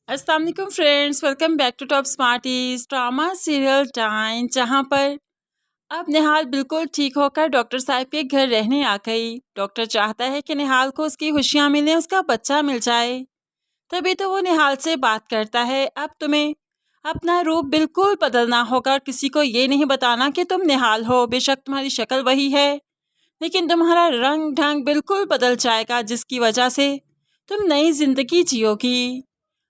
अस्सलाम वालेकुम friends, welcome back to Top Smarties drama serial time. जहां पर अब निहाल बिल्कुल ठीक होकर डॉक्टर साहब के घर रहने आ गई। डॉक्टर चाहता है कि निहाल को उसकी खुशियां मिलें, उसका बच्चा मिल जाए। तभी तो वो निहाल से बात करता है, अब तुम्हें अपना रूप बिल्कुल बदलना होगा और किसी को ये नहीं बताना कि तुम निहाल हो। बेशक तुम्हारी शक्ल वही है, लेकिन तुम्हारा रंग ढंग बिल्कुल बदल जाएगा, जिसकी वजह से तुम नई जिंदगी जियोगी।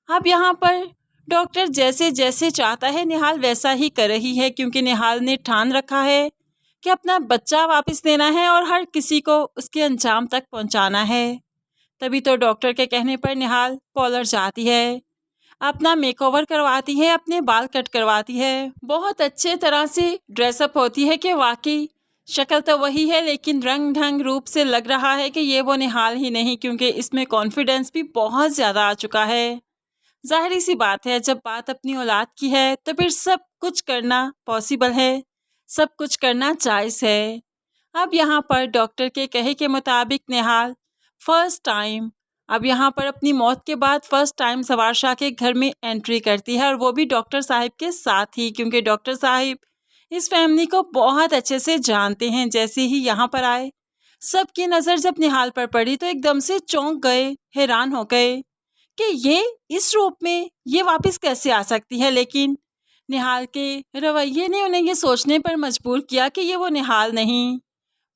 अब यहाँ पर डॉक्टर जैसे जैसे चाहता है निहाल वैसा ही कर रही है, क्योंकि निहाल ने ठान रखा है कि अपना बच्चा वापस लेना है और हर किसी को उसके अंजाम तक पहुंचाना है। तभी तो डॉक्टर के कहने पर निहाल पार्लर जाती है, अपना मेकओवर करवाती है, अपने बाल कट करवाती है, बहुत अच्छे तरह से ड्रेसअप होती है कि वाकई शक्ल तो वही है, लेकिन रंग ढंग रूप से लग रहा है कि ये वो निहाल ही नहीं, क्योंकि इसमें कॉन्फिडेंस भी बहुत ज़्यादा आ चुका है। ज़ाहिर सी बात है, जब बात अपनी औलाद की है तो फिर सब कुछ करना पॉसिबल है, सब कुछ करना जायज़ है। अब यहाँ पर डॉक्टर के कहे के मुताबिक निहाल फर्स्ट टाइम, अब यहाँ पर अपनी मौत के बाद फर्स्ट टाइम सवार शाह के घर में एंट्री करती है, और वो भी डॉक्टर साहिब के साथ ही, क्योंकि डॉक्टर साहिब इस फैमिली को बहुत अच्छे से जानते हैं। जैसे ही यहाँ पर आए, सबकी नज़र जब निहाल पर पड़ी तो एकदम से चौंक गए, हैरान हो गए कि ये इस रूप में ये वापस कैसे आ सकती है। लेकिन निहाल के रवैये ने उन्हें ये सोचने पर मजबूर किया कि ये वो निहाल नहीं।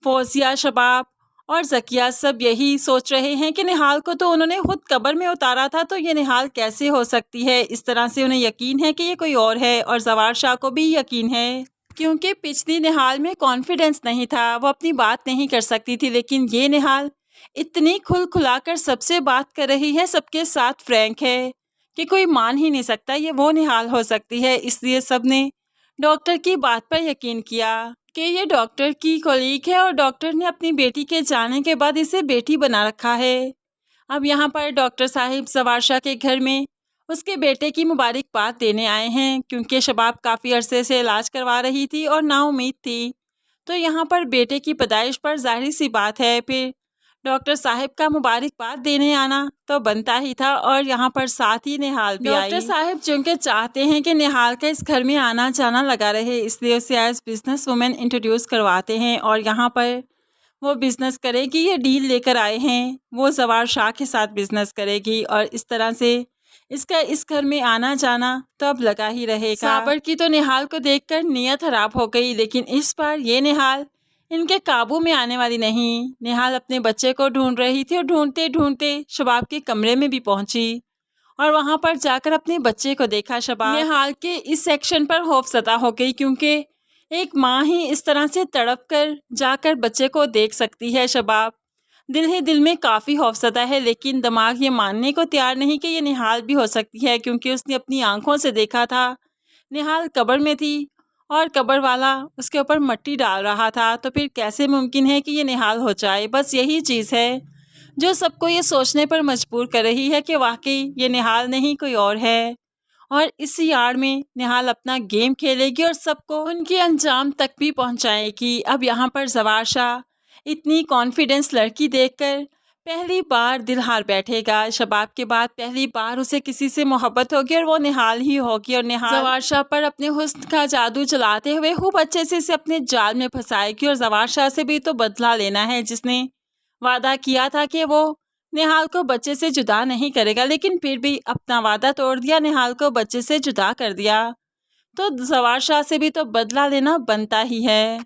फौजिया, शबाब और ज़किया सब यही सोच रहे हैं कि निहाल को तो उन्होंने खुद कब्र में उतारा था, तो ये निहाल कैसे हो सकती है। इस तरह से उन्हें यकीन है कि ये कोई और है, और जवार शाह को भी यकीन है, क्योंकि पिछली निहाल में कॉन्फिडेंस नहीं था, वो अपनी बात नहीं कर सकती थी। लेकिन ये निहाल इतनी खुल खुलाकर सबसे बात कर रही है, सबके साथ फ्रैंक है कि कोई मान ही नहीं सकता ये वो निहाल हो सकती है। इसलिए सबने डॉक्टर की बात पर यकीन किया कि ये डॉक्टर की कोलीग है, और डॉक्टर ने अपनी बेटी के जाने के बाद इसे बेटी बना रखा है। अब यहाँ पर डॉक्टर साहिब जवार शाह के घर में उसके बेटे की मुबारकबाद देने आए हैं, क्योंकि शबाब काफ़ी अरसे से इलाज करवा रही थी और नाउम्मीद थी। तो यहाँ पर बेटे की पैदाइश पर जाहिर सी बात है फिर डॉक्टर साहिब का मुबारकबाद देने आना तो बनता ही था, और यहाँ पर साथ ही निहाल भी आई। डॉक्टर साहिब चूंकि चाहते हैं कि निहाल का इस घर में आना जाना लगा रहे, इसलिए उसे एज बिजनेस वुमेन इंट्रोड्यूस करवाते हैं, और यहाँ पर वो बिज़नेस करेगी, ये डील लेकर आए हैं, वो जवार शाह के साथ बिज़नेस करेगी, और इस तरह से इसका इस घर में आना जाना तो अब लगा ही रहेगा। साबर की तो निहाल को देखकर नीयत खराब हो गई, लेकिन इस बार ये निहाल इनके काबू में आने वाली नहीं। निहाल अपने बच्चे को ढूंढ रही थी, और ढूंढते ढूंढते शबाब के कमरे में भी पहुंची, और वहां पर जाकर अपने बच्चे को देखा। शबाब निहाल के इस सेक्शन पर खौफज़दा हो गई, क्योंकि एक माँ ही इस तरह से तड़प कर जाकर बच्चे को देख सकती है। शबाब दिल ही दिल में काफ़ी खौफज़दा है, लेकिन दिमाग ये मानने को तैयार नहीं कि ये निहाल भी हो सकती है, क्योंकि उसने अपनी आंखों से देखा था निहाल कब्र में थी, और कब्र वाला उसके ऊपर मिट्टी डाल रहा था। तो फिर कैसे मुमकिन है कि ये निहाल हो जाए। बस यही चीज़ है जो सबको ये सोचने पर मजबूर कर रही है कि वाकई ये निहाल नहीं कोई और है, और इसी आड़ में निहाल अपना गेम खेलेगी और सबको उनके अंजाम तक भी पहुंचाएगी। अब यहाँ पर जवार शाह इतनी कॉन्फिडेंस लड़की देखकर पहली बार दिल हार बैठेगा। शबाब के बाद पहली बार उसे किसी से मोहब्बत होगी, और वो निहाल ही होगी, और निहाल जवार शाह पर अपने हुस्न का जादू चलाते हुए खूब अच्छे से इसे अपने जाल में फंसाएगी। और जवार शाह से भी तो बदला लेना है, जिसने वादा किया था कि वो निहाल को बच्चे से जुदा नहीं करेगा, लेकिन फिर भी अपना वादा तोड़ दिया, निहाल को बच्चे से जुदा कर दिया। तो जवार शाह से भी तो बदला लेना बनता ही है।